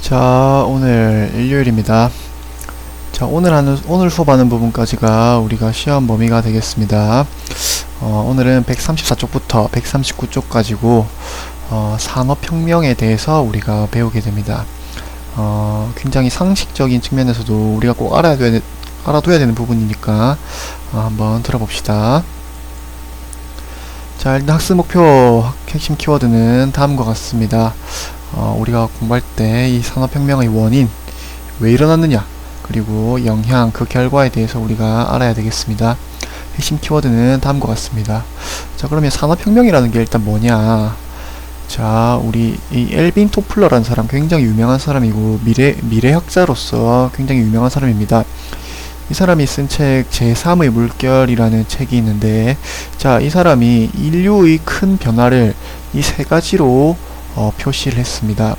자, 오늘 일요일입니다. 자, 오늘 수업하는 부분까지가 우리가 시험 범위가 되겠습니다. 오늘은 134쪽부터 139쪽 가지고 산업혁명에 대해서 우리가 배우게 됩니다. 굉장히 상식적인 측면에서도 우리가 꼭 알아둬야 되는 부분이니까 한번 들어봅시다. 자, 일단 학습 목표 핵심 키워드는 다음과 같습니다. 우리가 공부할 때 이 산업혁명의 원인, 왜 일어났느냐, 그리고 영향, 그 결과에 대해서 우리가 알아야 되겠습니다. 핵심 키워드는 다음과 같습니다. 자, 그러면 산업혁명이라는 게 일단 뭐냐? 자, 우리 이 엘빈 토플러라는 사람 굉장히 유명한 사람이고 미래학자로서 굉장히 유명한 사람입니다. 이 사람이 쓴 책 제3의 물결이라는 책이 있는데, 자, 이 사람이 인류의 큰 변화를 이 세 가지로 표시를 했습니다.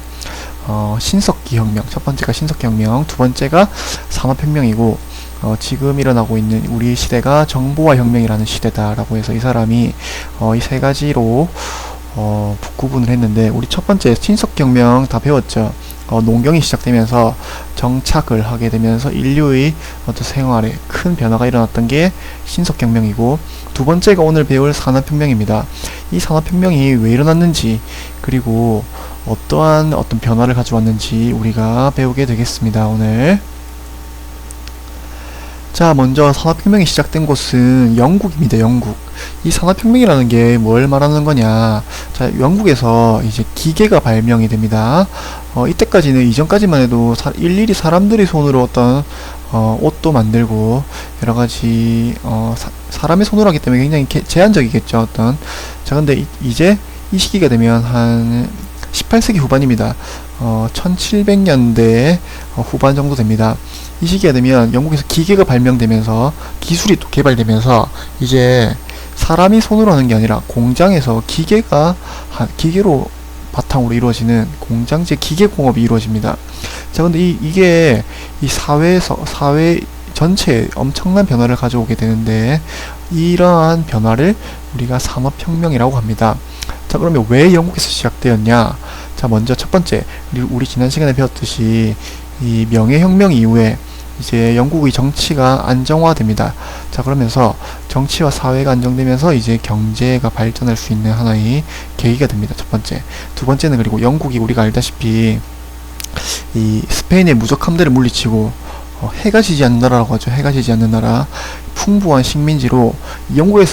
신석기 혁명, 첫 번째가 신석기 혁명, 두 번째가 산업혁명이고, 지금 일어나고 있는 우리 시대가 정보화 혁명이라는 시대다라고 해서 이 사람이 이 세 가지로 구분을 했는데, 우리 첫 번째 신석기 혁명 다 배웠죠. 농경이 시작되면서 정착을 하게 되면서 인류의 어떤 생활에 큰 변화가 일어났던 게 신석혁명이고, 두 번째가 오늘 배울 산업혁명입니다. 이 산업혁명이 왜 일어났는지, 그리고 어떠한 변화를 가져왔는지 우리가 배우게 되겠습니다, 오늘. 자, 먼저 산업혁명이 시작된 곳은 영국입니다. 영국. 이 산업혁명이라는 게 뭘 말하는 거냐? 자, 영국에서 이제 기계가 발명이 됩니다. 이때까지는, 이전까지만 해도 일일이 사람들이 손으로 어떤 옷도 만들고 여러 가지 사람의 손으로 하기 때문에 굉장히 제한적이겠죠. 자, 근데 이제 이 시기가 되면 한 18세기 후반입니다. 1700년대 후반 정도 됩니다. 이 시기가 되면 영국에서 기계가 발명되면서 기술이 또 개발되면서 이제 사람이 손으로 하는 게 아니라 공장에서 기계로 바탕으로 이루어지는 공장제 기계공업이 이루어집니다. 자, 근데 이게 이 사회 전체에 엄청난 변화를 가져오게 되는데, 이러한 변화를 우리가 산업혁명이라고 합니다. 자, 그러면 왜 영국에서 시작되었냐? 자, 먼저 첫 번째, 우리 지난 시간에 배웠듯이 이 명예혁명 이후에 이제 영국의 정치가 안정화됩니다. 자, 그러면서 정치와 사회가 안정되면서 이제 경제가 발전할 수 있는 하나의 계기가 됩니다. 첫 번째. 두 번째는, 그리고 영국이 우리가 알다시피 이 스페인의 무적 함대를 물리치고 해가 지지 않는 나라라고 하죠. 해가 지지 않는 나라. 풍부한 식민지로 영국의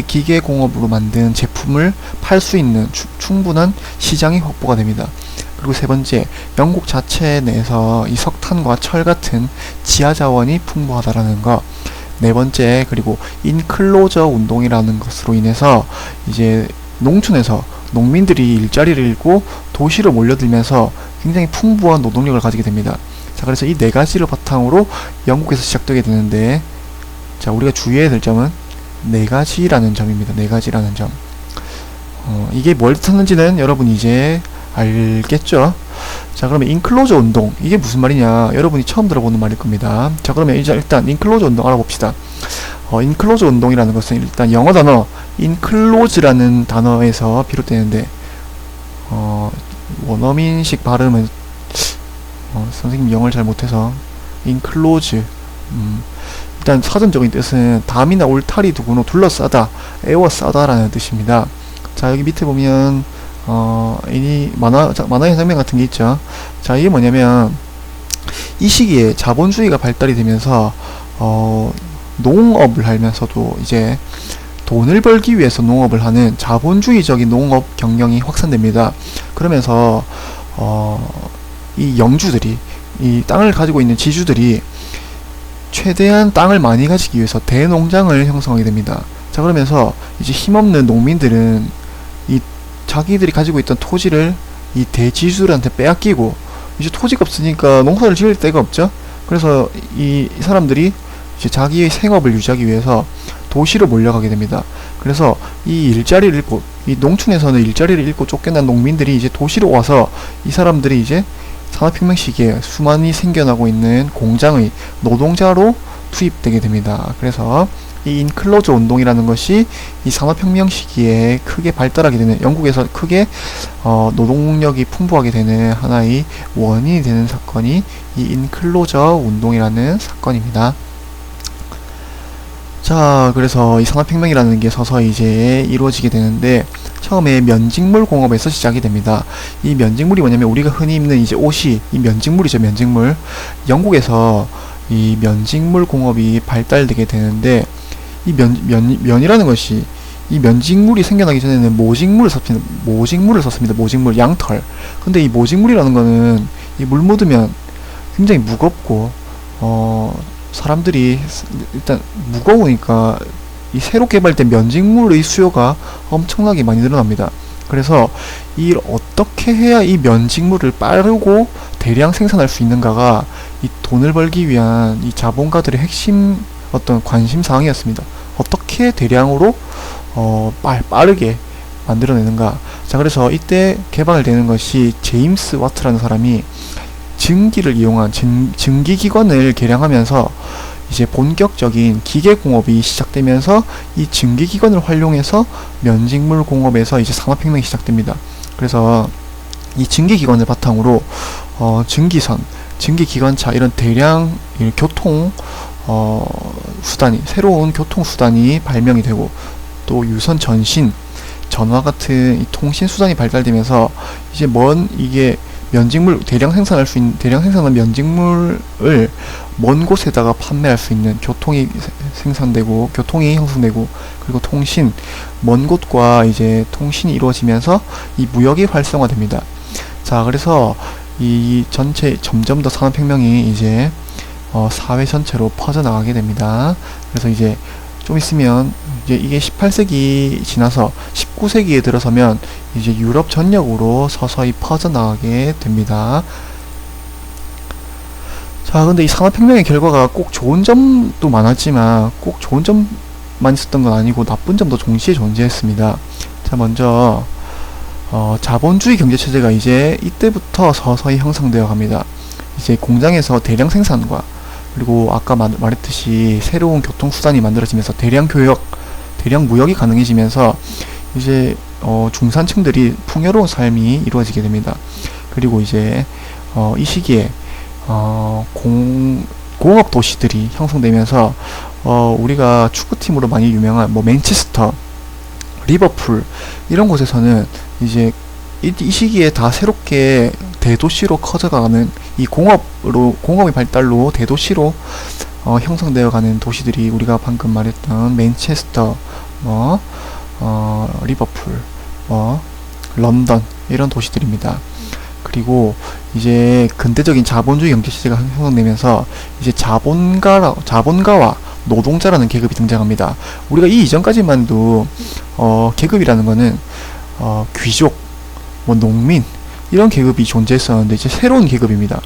기계공업으로 만든 제품을 팔 수 있는 충분한 시장이 확보가 됩니다. 그리고 세 번째, 영국 자체 내에서 이 석탄과 철 같은 지하 자원이 풍부하다라는 것. 네 번째, 그리고 인클로저 운동이라는 것으로 인해서 이제 농촌에서 농민들이 일자리를 잃고 도시로 몰려들면서 굉장히 풍부한 노동력을 가지게 됩니다. 자, 그래서 이 네 가지를 바탕으로 영국에서 시작되게 되는데, 자, 우리가 주의해야 될 점은 네 가지라는 점입니다. 네 가지라는 점. 이게 뭘 뜻하는지는 여러분이 이제 알겠죠? 자, 그러면 인클로저 운동, 이게 무슨 말이냐? 여러분이 처음 들어보는 말일 겁니다. 자, 그러면 이제 일단 인클로저 운동 알아봅시다. 인클로저 운동이라는 것은 일단 영어 단어 인클로즈라는 단어에서 비롯되는데, 원어민식 발음은 선생님 영어를 잘 못해서 인클로즈, 일단 사전적인 뜻은 담이나 울타리 두고는 둘러싸다, 에워싸다 라는 뜻입니다. 자, 여기 밑에 보면 만화의 장면 같은 게 있죠. 자, 이게 뭐냐면, 이 시기에 자본주의가 발달이 되면서 농업을 하면서도 이제 돈을 벌기 위해서 농업을 하는 자본주의적인 농업 경영이 확산됩니다. 그러면서 이 영주들이, 이 땅을 가지고 있는 지주들이 최대한 땅을 많이 가지기 위해서 대농장을 형성하게 됩니다. 자, 그러면서 이제 힘없는 농민들은 이 자기들이 가지고 있던 토지를 이 대지주들한테 빼앗기고, 이제 토지가 없으니까 농사를 지을 데가 없죠. 그래서 이 사람들이 이제 자기의 생업을 유지하기 위해서 도시로 몰려가게 됩니다. 그래서 이 농촌에서는 일자리를 잃고 쫓겨난 농민들이 이제 도시로 와서, 이 사람들이 이제 산업혁명 시기에 수많이 생겨나고 있는 공장의 노동자로 투입되게 됩니다. 그래서 이 인클로저 운동이라는 것이 이 산업혁명 시기에 크게 발달하게 되는, 영국에서 크게 노동력이 풍부하게 되는 하나의 원인이 되는 사건이 이 인클로저 운동이라는 사건입니다. 자, 그래서 이 산업혁명이라는 게 서서히 이제 이루어지게 되는데, 처음에 면직물 공업에서 시작이 됩니다. 이 면직물이 뭐냐면 우리가 흔히 입는 이제 옷이 이 면직물이죠. 면직물. 영국에서 이 면직물 공업이 발달되게 되는데, 이 면이라는 것이, 이 면직물이 생겨나기 전에는 모직물을 썼습니다. 모직물, 양털. 근데 이 모직물이라는 거는 이 물 묻으면 굉장히 무겁고 사람들이 일단 무거우니까 이 새로 개발된 면직물의 수요가 엄청나게 많이 늘어납니다. 그래서 이 어떻게 해야 이 면직물을 빠르고 대량 생산할 수 있는가가 이 돈을 벌기 위한 이 자본가들의 핵심 어떤 관심 사항이었습니다. 어떻게 대량으로 빠르게 만들어내는가. 자, 그래서 이때 개발되는 것이 제임스 와트라는 사람이 증기를 이용한 증기기관을 개량하면서 이제 본격적인 기계공업이 시작되면서 이 증기기관을 활용해서 면직물 공업에서 이제 산업혁명이 시작됩니다. 그래서 이 증기기관을 바탕으로 증기선, 증기기관차 이런 대량 교통 수단이, 새로운 교통수단이 발명이 되고, 또 유선 전신, 전화 같은 이 통신 수단이 발달되면서 이제 이게 면직물 대량 생산한 면직물을 먼 곳에다가 판매할 수 있는 교통이 형성되고, 그리고 통신, 먼 곳과 이제 통신이 이루어지면서 이 무역이 활성화됩니다. 자, 그래서 이 전체 점점 더 산업혁명이 이제 사회 전체로 퍼져나가게 됩니다. 그래서 이제 좀 있으면 이제 이게 18세기 지나서 19세기에 들어서면 이제 유럽 전역으로 서서히 퍼져나가게 됩니다. 자, 근데 이 산업혁명의 결과가 꼭 좋은 점도 많았지만 꼭 좋은 점만 있었던 건 아니고 나쁜 점도 동시에 존재했습니다. 자, 먼저 자본주의 경제체제가 이제 이때부터 서서히 형성되어 갑니다. 이제 공장에서 대량 생산과, 그리고 아까 말했듯이 새로운 교통수단이 만들어지면서 대량 무역이 가능해지면서 이제 중산층들이 풍요로운 삶이 이루어지게 됩니다. 그리고 이제 이 시기에 공업 도시들이 형성되면서 우리가 축구팀으로 많이 유명한 맨체스터, 리버풀 이런 곳에서는 이제 이 시기에 다 새롭게 대도시로 커져가는 이 공업의 발달로 대도시로 형성되어가는 도시들이 우리가 방금 말했던 맨체스터, 리버풀, 런던 이런 도시들입니다. 그리고 이제 근대적인 자본주의 경제체제가 형성되면서 이제 자본가와 노동자라는 계급이 등장합니다. 우리가 이 이전까지만도 계급이라는 거는 귀족, 농민 이런 계급이 존재했었는데 이제 새로운 계급입니다.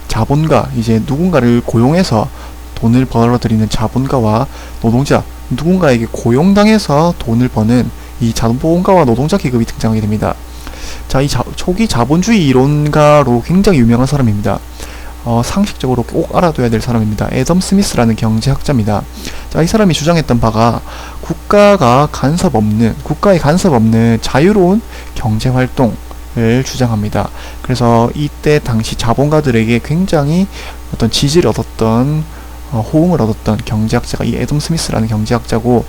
자본가, 이제 누군가를 고용해서 돈을 벌어들이는 자본가와 노동자, 누군가에게 고용당해서 돈을 버는 이 자본가와 노동자 계급이 등장하게 됩니다. 자, 이 초기 자본주의 이론가로 굉장히 유명한 사람입니다. 상식적으로 꼭 알아둬야 될 사람입니다. 애덤 스미스라는 경제학자입니다. 자, 이 사람이 주장했던 바가 국가의 간섭 없는 자유로운 경제활동을 주장합니다. 그래서 이때 당시 자본가들에게 굉장히 어떤 지지를 얻었던, 호응을 얻었던 경제학자가 이 애덤 스미스라는 경제학자고,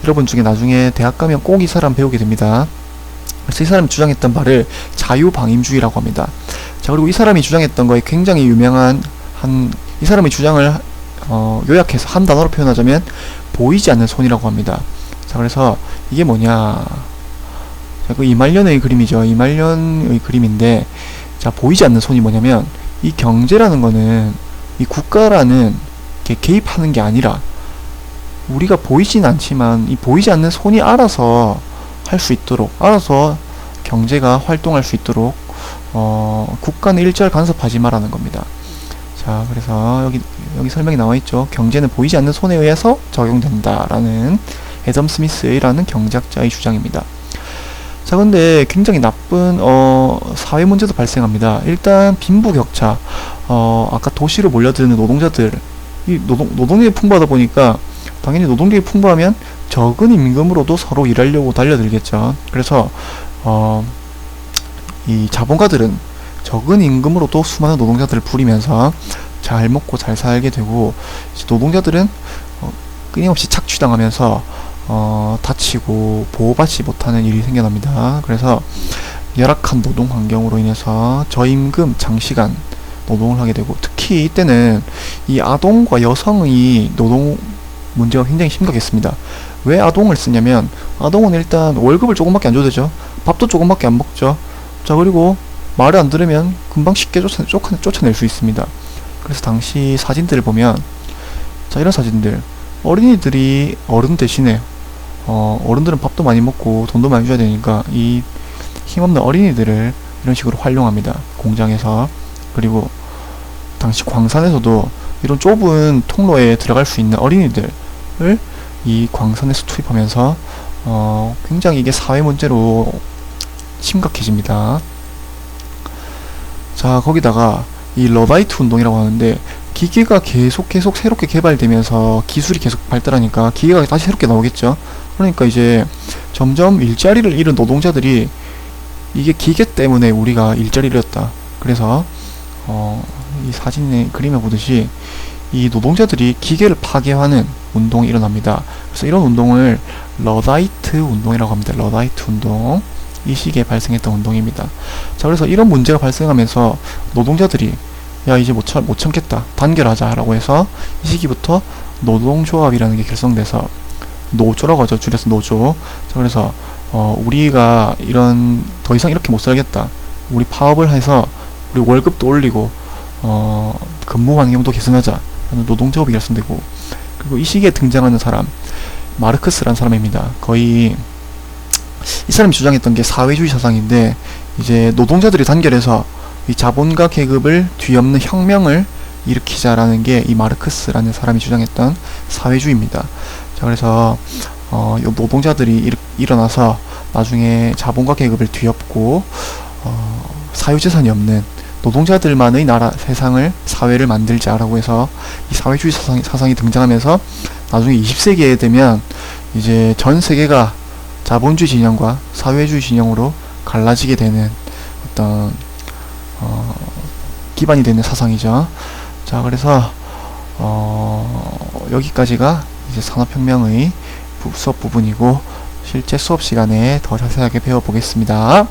여러분 중에 나중에 대학 가면 꼭 이 사람 배우게 됩니다. 그래서 이 사람이 주장했던 바를 자유방임주의라고 합니다. 자, 그리고 이 사람이 주장했던 거에 굉장히 유명한 이 사람의 주장을 요약해서 한 단어로 표현하자면 보이지 않는 손이라고 합니다. 자, 그래서 이게 뭐냐? 자, 그 이말년의 그림이죠. 이말년의 그림인데, 자, 보이지 않는 손이 뭐냐면 이 경제라는 거는 이 국가라는 게 개입하는 게 아니라 우리가 보이진 않지만 이 보이지 않는 손이 알아서 할 수 있도록, 알아서 경제가 활동할 수 있도록 국가는 일절 간섭하지 말라는 겁니다. 자, 그래서 여기 설명이 나와있죠. 경제는 보이지 않는 손에 의해서 적용된다라는 애덤 스미스라는 경제학자의 주장입니다. 자, 근데 굉장히 나쁜 사회 문제도 발생합니다. 일단 빈부격차, 아까 도시로 몰려드는 노동자들, 이 노동력이 풍부하다 보니까 당연히 노동력이 풍부하면 적은 임금으로도 서로 일하려고 달려들겠죠. 그래서 이 자본가들은 적은 임금으로도 수많은 노동자들을 부리면서 잘 먹고 잘 살게 되고, 이제 노동자들은 끊임없이 착취당하면서 다치고 보호받지 못하는 일이 생겨납니다. 그래서 열악한 노동 환경으로 인해서 저임금 장시간 노동을 하게 되고, 특히 이때는 이 아동과 여성의 노동 문제가 굉장히 심각했습니다. 왜 아동을 쓰냐면, 아동은 일단 월급을 조금밖에 안 줘도 되죠. 밥도 조금밖에 안 먹죠. 자, 그리고 말을 안 들으면 금방 쉽게 쫓아낼 수 있습니다. 그래서 당시 사진들을 보면, 자, 이런 사진들, 어린이들이 어른 대신에 어른들은 밥도 많이 먹고 돈도 많이 줘야 되니까 이 힘없는 어린이들을 이런 식으로 활용합니다, 공장에서. 그리고 당시 광산에서도 이런 좁은 통로에 들어갈 수 있는 어린이들을 이 광산에서 투입하면서 굉장히 이게 사회 문제로 심각해집니다. 자, 거기다가 이 러다이트 운동이라고 하는데, 기계가 계속 새롭게 개발되면서 기술이 계속 발달하니까 기계가 다시 새롭게 나오겠죠. 그러니까 이제 점점 일자리를 잃은 노동자들이, 이게 기계 때문에 우리가 일자리를 잃었다, 그래서 이 사진에 그림에 보듯이 이 노동자들이 기계를 파괴하는 운동이 일어납니다. 그래서 이런 운동을 러다이트 운동이라고 합니다. 러다이트 운동. 이 시기에 발생했던 운동입니다. 자, 그래서 이런 문제가 발생하면서 노동자들이, 야, 이제 못 참겠다, 단결하자 라고 해서 이 시기부터 노동조합이라는 게 결성돼서, 노조라고 하죠, 줄여서 노조. 자, 그래서 우리가 더 이상 이렇게 못 살겠다, 우리 파업을 해서 우리 월급도 올리고 근무 환경도 개선하자 하는 노동조합이 결성되고, 그리고 이 시기에 등장하는 사람, 마르크스라는 사람입니다. 거의 이 사람이 주장했던 게 사회주의 사상인데, 이제 노동자들이 단결해서 이 자본가 계급을 뒤엎는 혁명을 일으키자라는 게 이 마르크스라는 사람이 주장했던 사회주의입니다. 자, 그래서 이 노동자들이 일어나서 나중에 자본가 계급을 뒤엎고 사유재산이 없는 노동자들만의 나라, 세상을, 사회를 만들자라고 해서 이 사회주의 사상이 등장하면서, 나중에 20세기에 되면 이제 전 세계가 자본주의 진영과 사회주의 진영으로 갈라지게 되는 어떤 기반이 되는 사상이죠. 자, 그래서 여기까지가 이제 산업혁명의 수업 부분이고, 실제 수업 시간에 더 자세하게 배워보겠습니다.